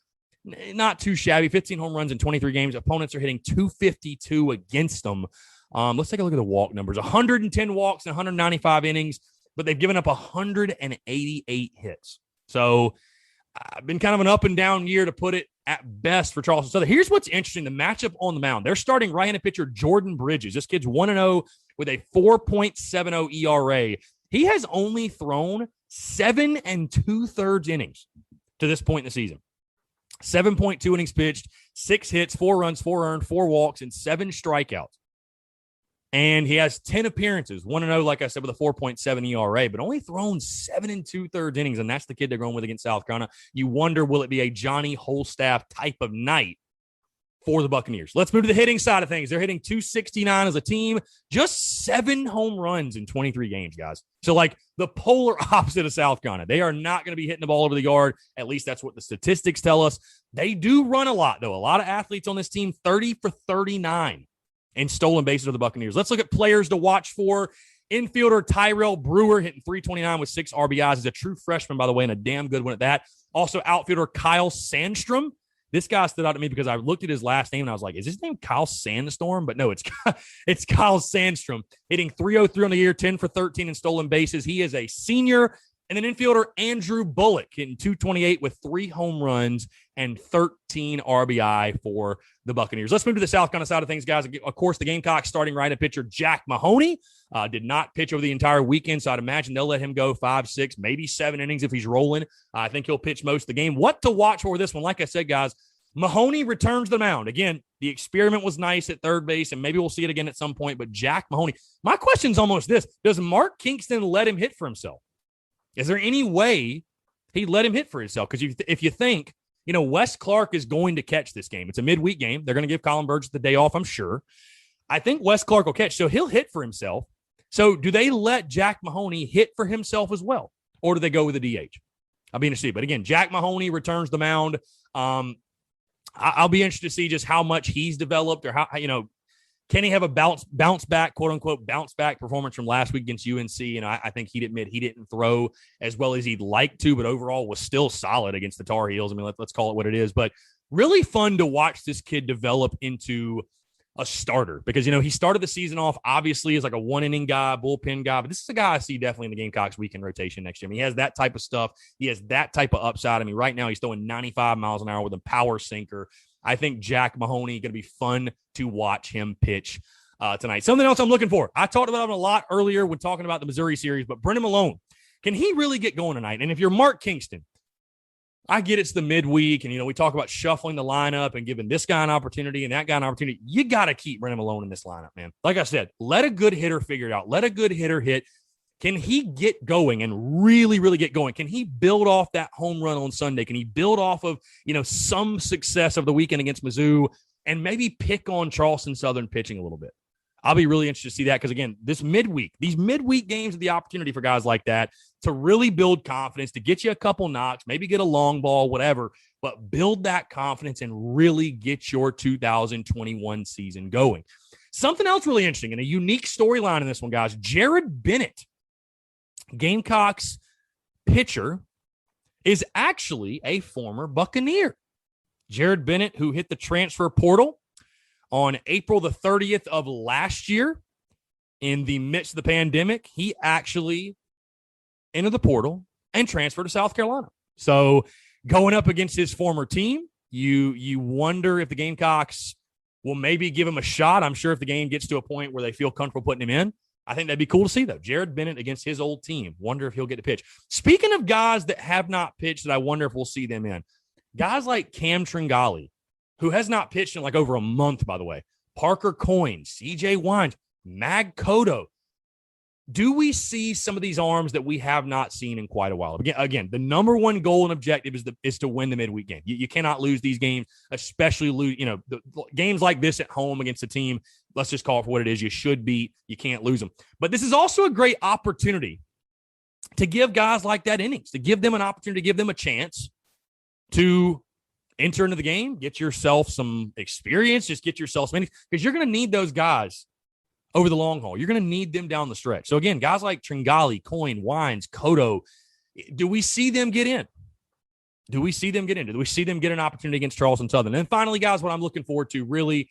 Not too shabby. 15 home runs in 23 games. Opponents are hitting 252 against them. Let's take a look at the walk numbers. 110 walks and 195 innings, but they've given up 188 hits. So I've been kind of an up and down year, to put it at best, for Charleston Southern. Here's what's interesting. The matchup on the mound. They're starting right-handed pitcher Jordan Bridges. This kid's 1-0 with a 4.70 ERA. He has only thrown 7 2/3 innings to this point in the season. 7.2 innings pitched, 6 hits, 4 runs, 4 earned, 4 walks, and 7 strikeouts. And he has 10 appearances, 1-0, like I said, with a 4.7 ERA, but only thrown 7 2/3 innings, and that's the kid they're going with against South Carolina. You wonder, will it be a Johnny Holstaff type of night for the Buccaneers? Let's move to the hitting side of things. They're hitting 269 as a team, just 7 home runs in 23 games, guys. So, like, the polar opposite of South Carolina. They are not going to be hitting the ball over the yard. At least that's what the statistics tell us. They do run a lot, though. A lot of athletes on this team, 30 for 39 in stolen bases of the Buccaneers. Let's look at players to watch for. Infielder Tyrell Brewer hitting 329 with 6 RBIs. He's a true freshman, by the way, and a damn good one at that. Also, outfielder Kyle Sandstrom. This guy stood out to me because I looked at his last name and I was like, is his name Kyle Sandstorm? But no, it's Kyle Sandstrom hitting 303 on the year, 10 for 13 in stolen bases. He is a senior. And then infielder Andrew Bullock hitting 228 with 3 home runs and 13 RBI for the Buccaneers. Let's move to the South Carolina side of things, guys. Of course, the Gamecocks starting right-handed pitcher Jack Mahoney did not pitch over the entire weekend, so I'd imagine they'll let him go 5, 6, maybe 7 innings if he's rolling. I think he'll pitch most of the game. What to watch for this one? Like I said, guys, Mahoney returns to the mound. Again, the experiment was nice at third base, and maybe we'll see it again at some point, but Jack Mahoney. My question's almost this. Does Mark Kingston let him hit for himself? Is there any way he'd let him hit for himself? Because if you think, Wes Clark is going to catch this game. It's a midweek game. They're going to give Colin Burgess the day off, I'm sure. I think Wes Clark will catch, so he'll hit for himself. So do they let Jack Mahoney hit for himself as well? Or do they go with a DH? I'll be interested. But again, Jack Mahoney returns the mound. I'll be interested to see just how much he's developed or how, can he have a bounce back, quote unquote, bounce back performance from last week against UNC? And I think he'd admit he didn't throw as well as he'd like to, but overall was still solid against the Tar Heels. I mean, let's call it what it is. But really fun to watch this kid develop into a starter because, he started the season off obviously as like a 1-inning guy, bullpen guy. But this is a guy I see definitely in the Gamecocks weekend rotation next year. I mean, he has that type of stuff. He has that type of upside. I mean, right now he's throwing 95 miles an hour with a power sinker. I think Jack Mahoney going to be fun to watch him pitch tonight. Something else I'm looking for. I talked about him a lot earlier when talking about the Missouri series, but Brennan Malone, can he really get going tonight? And if you're Mark Kingston, I get it's the midweek, and, we talk about shuffling the lineup and giving this guy an opportunity and that guy an opportunity. You got to keep Brennan Malone in this lineup, man. Like I said, let a good hitter figure it out. Let a good hitter hit. Can he get going and really, really get going? Can he build off that home run on Sunday? Can he build off of, some success of the weekend against Mizzou and maybe pick on Charleston Southern pitching a little bit? I'll be really interested to see that because, again, these midweek games are the opportunity for guys like that to really build confidence, to get you a couple knocks, maybe get a long ball, whatever, but build that confidence and really get your 2021 season going. Something else really interesting and a unique storyline in this one, guys. Jared Bennett, Gamecocks pitcher, is actually a former Buccaneer. Jared Bennett, who hit the transfer portal on April the 30th of last year in the midst of the pandemic, he actually entered the portal and transferred to South Carolina. So going up against his former team, you wonder if the Gamecocks will maybe give him a shot. I'm sure if the game gets to a point where they feel comfortable putting him in, I think that'd be cool to see, though. Jared Bennett against his old team. Wonder if he'll get to pitch. Speaking of guys that have not pitched that I wonder if we'll see them in, guys like Cam Tringali, who has not pitched in like over a month, by the way, Parker Coyne, CJ Wines, Mag Cotto. Do we see some of these arms that we have not seen in quite a while? Again, the number one goal and objective is to win the midweek game. You cannot lose these games, especially the games like this at home against a team. Let's just call it for what it is. You should beat. You can't lose them. But this is also a great opportunity to give guys like that innings, to give them an opportunity, to give them a chance to enter into the game, get yourself some experience, just get yourself some innings, because you're going to need those guys over the long haul. You're going to need them down the stretch. So, again, guys like Tringali, Coyne, Wines, Cotto, do we see them get in? Do we see them get an opportunity against Charleston Southern? And then finally, guys, what I'm looking forward to really,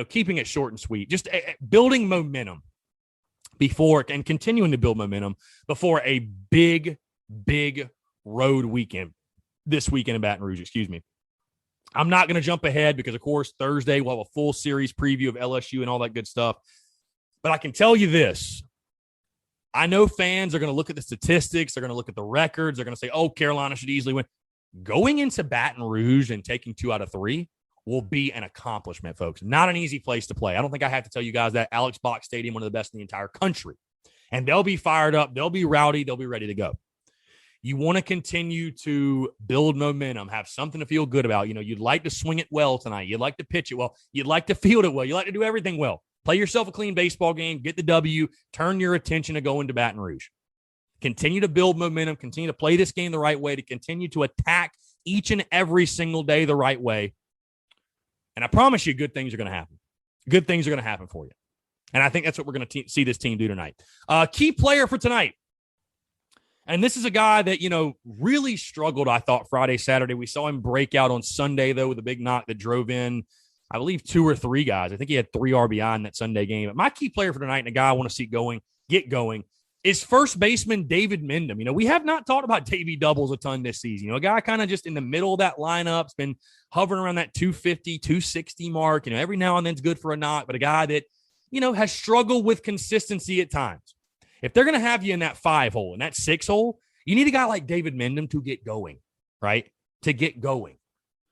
keeping it short and sweet, just building momentum before and continuing to build momentum before a big road weekend this weekend in Baton Rouge, I'm not going to jump ahead because, of course, Thursday we'll have a full series preview of LSU and all that good stuff. But I can tell you this. I know fans are going to look at the statistics. They're going to look at the records. They're going to say, oh, Carolina should easily win. Going into Baton Rouge and taking 2 out of 3 will be an accomplishment, folks. Not an easy place to play. I don't think I have to tell you guys that. Alex Box Stadium, one of the best in the entire country. And they'll be fired up. They'll be rowdy. They'll be ready to go. You want to continue to build momentum, have something to feel good about. You'd like to swing it well tonight. You'd like to pitch it well. You'd like to field it well. You like to do everything well. Play yourself a clean baseball game, get the W, turn your attention to going to Baton Rouge. Continue to build momentum, continue to play this game the right way, to continue to attack each and every single day the right way. And I promise you, good things are going to happen. Good things are going to happen for you. And I think that's what we're going to see this team do tonight. Key player for tonight. And this is a guy that, really struggled, I thought, Friday, Saturday. We saw him break out on Sunday, though, with a big knock that drove in, I believe, 2 or 3 guys. I think he had 3 RBI in that Sunday game. But my key player for tonight, and a guy I want to see get going, is first baseman David Mendham. We have not talked about Davey Doubles a ton this season. A guy kind of just in the middle of that lineup. Has been hovering around that 250, 260 mark. Every now and then it's good for a knock, but a guy that, has struggled with consistency at times. If they're going to have you in that 5 hole, in that 6 hole, you need a guy like David Mendham to get going, right? To get going.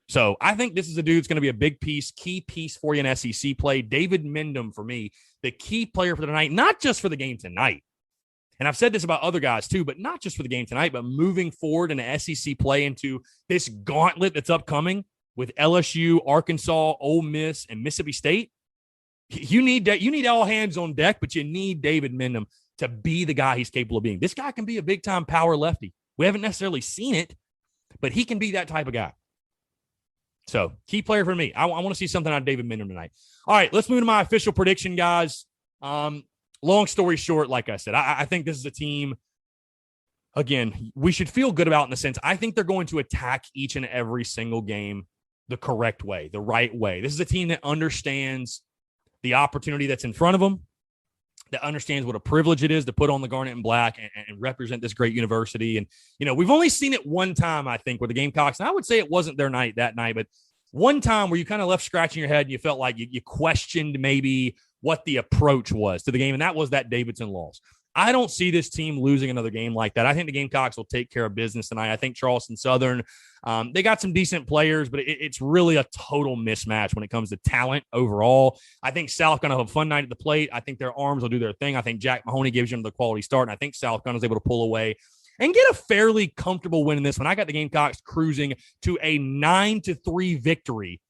So I think this is a dude that's going to be a big piece, key piece for you in SEC play. David Mendham, for me, the key player for tonight, not just for the game tonight. And I've said this about other guys too, but not just for the game tonight, but moving forward in the SEC play into this gauntlet that's upcoming with LSU, Arkansas, Ole Miss, and Mississippi State. You need all hands on deck, but you need David Mendham to be the guy he's capable of being. This guy can be a big-time power lefty. We haven't necessarily seen it, but he can be that type of guy. So, key player for me. I want to see something out of David Mendham tonight. All right, let's move to my official prediction, guys. Long story short, like I said, I think this is a team, again, we should feel good about in the sense I think they're going to attack each and every single game the correct way, the right way. This is a team that understands the opportunity that's in front of them, that understands what a privilege it is to put on the garnet and black and represent this great university. And, we've only seen it one time, I think, with the Gamecocks. And I would say it wasn't their night that night, but one time where you kind of left scratching your head and you felt like you questioned maybe what the approach was to the game, and that was that Davidson loss. I don't see this team losing another game like that. I think the Gamecocks will take care of business tonight. I think Charleston Southern, they got some decent players, but it's really a total mismatch when it comes to talent overall. I think South going to have a fun night at the plate. I think their arms will do their thing. I think Jack Mahoney gives them the quality start, and I think South Gun is able to pull away and get a fairly comfortable win in this one. I got the Gamecocks cruising to a 9-3 victory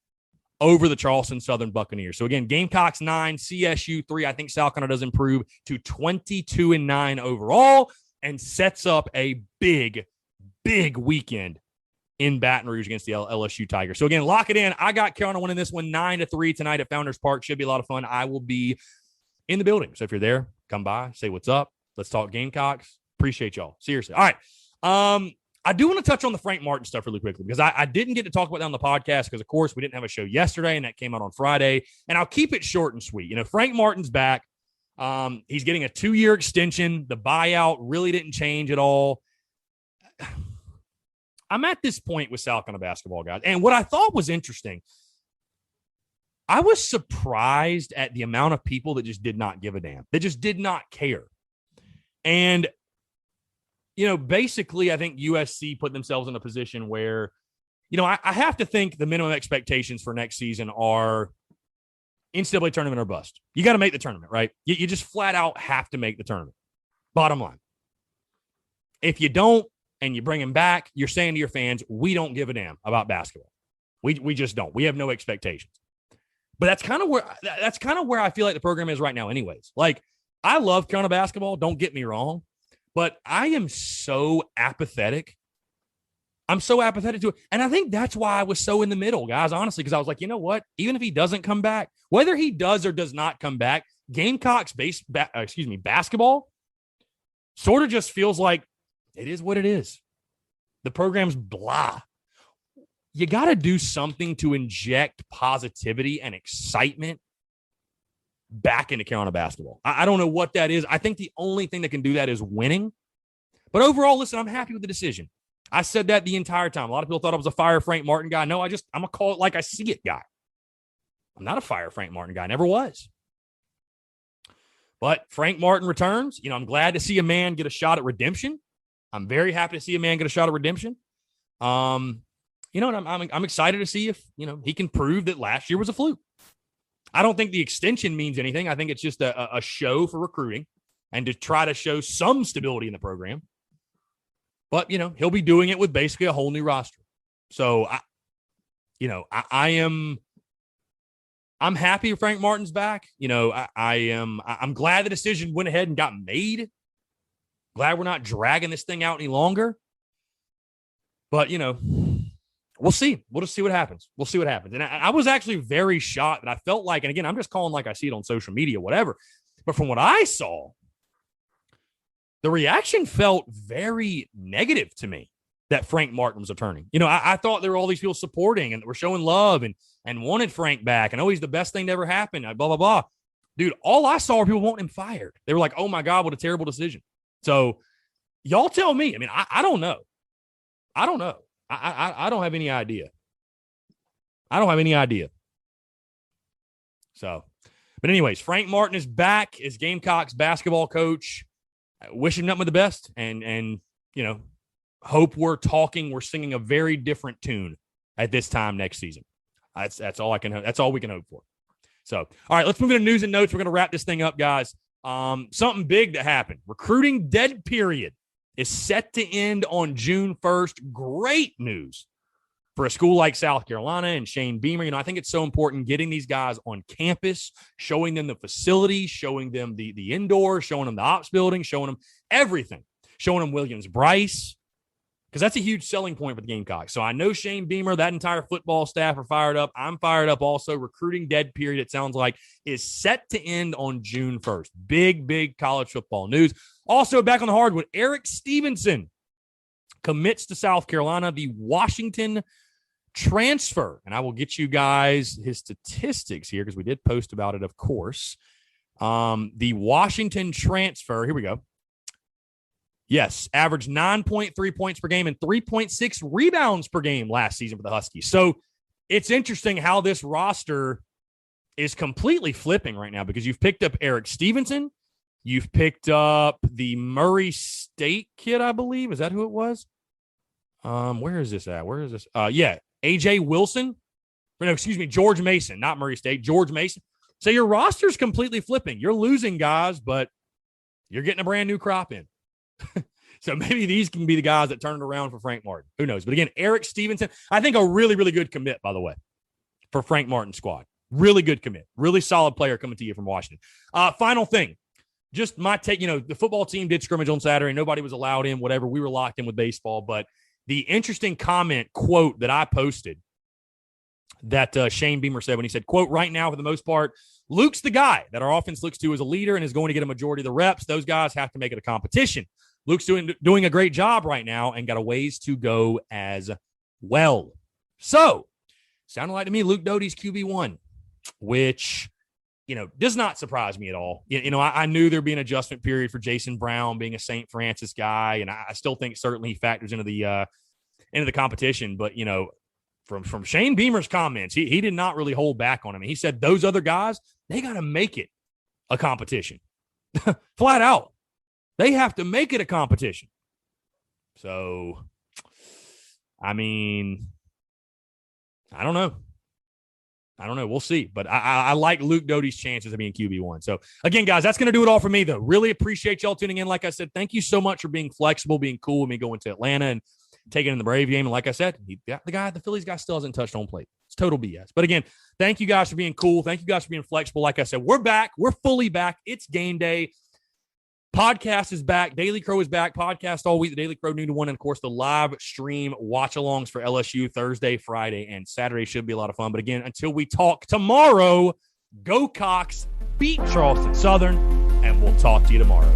over the Charleston Southern Buccaneers. So again, Gamecocks 9, CSU 3. I think South Carolina does improve to 22-9 overall and sets up a big weekend in Baton Rouge against the LSU Tigers. So again, lock it in. I got Carolina winning this one 9-3 tonight at Founders Park. Should be a lot of fun. I will be in the building. So if you're there, come by, say what's up. Let's talk Gamecocks. Appreciate y'all. Seriously. All right. I do want to touch on the Frank Martin stuff really quickly because I didn't get to talk about that on the podcast because, of course, we didn't have a show yesterday, and that came out on Friday. And I'll keep it short and sweet. Frank Martin's back. He's getting a 2-year extension. The buyout really didn't change at all. I'm at this point with South Carolina basketball, guys. And what I thought was interesting, I was surprised at the amount of people that just did not give a damn. That just did not care. And basically, I think USC put themselves in a position where, I have to think the minimum expectations for next season are NCAA tournament or bust. You got to make the tournament, right? You just flat out have to make the tournament. Bottom line. If you don't and you bring him back, you're saying to your fans, we don't give a damn about basketball. We just don't. We have no expectations. But that's kind of where I feel like the program is right now anyways. Like, I love Carolina basketball. Don't get me wrong. But I am so apathetic. I'm so apathetic to it. And I think that's why I was so in the middle, guys, honestly, because I was like, you know what? Even if he doesn't come back, whether he does or does not come back, Gamecocks basketball sort of just feels like it is what it is. The program's blah. You got to do something to inject positivity and excitement back into Carolina basketball. I don't know what that is. I think the only thing that can do that is winning. But overall, listen, I'm happy with the decision. I said that the entire time. A lot of people thought I was a fire Frank Martin guy. No, I'm going to call it like I see it guy. I'm not a fire Frank Martin guy. Never was. But Frank Martin returns. I'm glad to see a man get a shot at redemption. I'm very happy to see a man get a shot at redemption. you know, and I'm excited to see if, you know, he can prove that last year was a fluke. I don't think the extension means anything. I think it's just a show for recruiting and to try to show some stability in the program. But, you know, he'll be doing it with basically a whole new roster. So, I'm happy Frank Martin's back. You know, I'm glad the decision went ahead and got made. Glad we're not dragging this thing out any longer. But, you know, we'll see. We'll just see what happens. We'll see what happens. And I was actually very shocked that I felt like, and again, I'm just calling like I see it on social media, whatever. But from what I saw, the reaction felt very negative to me that Frank Martin was returning. You know, I thought there were all these people supporting and were showing love and wanted Frank back. And he's the best thing that ever happened. Blah, blah, blah. Dude, all I saw were people wanting him fired. They were like, oh my God, what a terrible decision. So y'all tell me. I mean, I don't know. I don't know. I don't have any idea. I don't have any idea. So, but anyways, Frank Martin is back as Gamecocks basketball coach. I wish him nothing but the best. And, you know, hope we're singing a very different tune at this time next season. That's all we can hope for. So, all right, let's move into news and notes. We're going to wrap this thing up, guys. Something big that happened. Recruiting dead period is set to end on June 1st. Great news for a school like South Carolina and Shane Beamer. You know, I think it's so important getting these guys on campus, showing them the facility, showing them the indoors, showing them the ops building, showing them everything, showing them Williams-Brice, because that's a huge selling point for the Gamecocks. So I know Shane Beamer, that entire football staff are fired up. I'm fired up also. Recruiting dead period, it sounds like, is set to end on June 1st. Big college football news. Also back on the hardwood, Eric Stevenson commits to South Carolina, the Washington transfer. And I will get you guys his statistics here because we did post about it, of course. The Washington transfer, here we go. Yes, averaged 9.3 points per game and 3.6 rebounds per game last season for the Huskies. So it's interesting how this roster is completely flipping right now because you've picked up Eric Stevenson. You've picked up the Murray State kid, I believe. Is that who it was? Where is this at? Where is this? AJ Wilson. No, excuse me, George Mason, not Murray State, George Mason. So your roster's completely flipping. You're losing guys, but you're getting a brand new crop in. So maybe these can be the guys that turn it around for Frank Martin. Who knows? But again, Eric Stevenson, I think a really, really good commit, by the way, for Frank Martin's squad. Really good commit. Really solid player coming to you from Washington. Final thing. Just my take, you know, the football team did scrimmage on Saturday. Nobody was allowed in, whatever. We were locked in with baseball. But the interesting quote that I posted that Shane Beamer said when he said, quote, right now, for the most part, Luke's the guy that our offense looks to as a leader and is going to get a majority of the reps. Those guys have to make it a competition. Luke's doing a great job right now and got a ways to go as well. So, sounded like to me Luke Doty's QB1, which, you know, does not surprise me at all. You know, I knew there'd be an adjustment period for Jason Brown being a St. Francis guy, and I still think certainly he factors into the competition. But, you know, from Shane Beamer's comments, he did not really hold back on him. He said those other guys, they got to make it a competition. Flat out. They have to make it a competition. So, I mean, I don't know. We'll see. But I like Luke Doty's chances of being QB1. So, again, guys, that's going to do it all for me, though. Really appreciate y'all tuning in. Like I said, thank you so much for being flexible, being cool with me going to Atlanta and taking in the Brave game. And like I said, the Phillies guy still hasn't touched home plate. It's total BS. But, again, thank you guys for being cool. Thank you guys for being flexible. Like I said, we're back. We're fully back. It's game day. Podcast is back. Daily Crow is back. Podcast all week. The Daily Crow noon to 1. And, of course, the live stream watch-alongs for LSU Thursday, Friday, and Saturday should be a lot of fun. But, again, until we talk tomorrow, go Cox, beat Charleston Southern, and we'll talk to you tomorrow.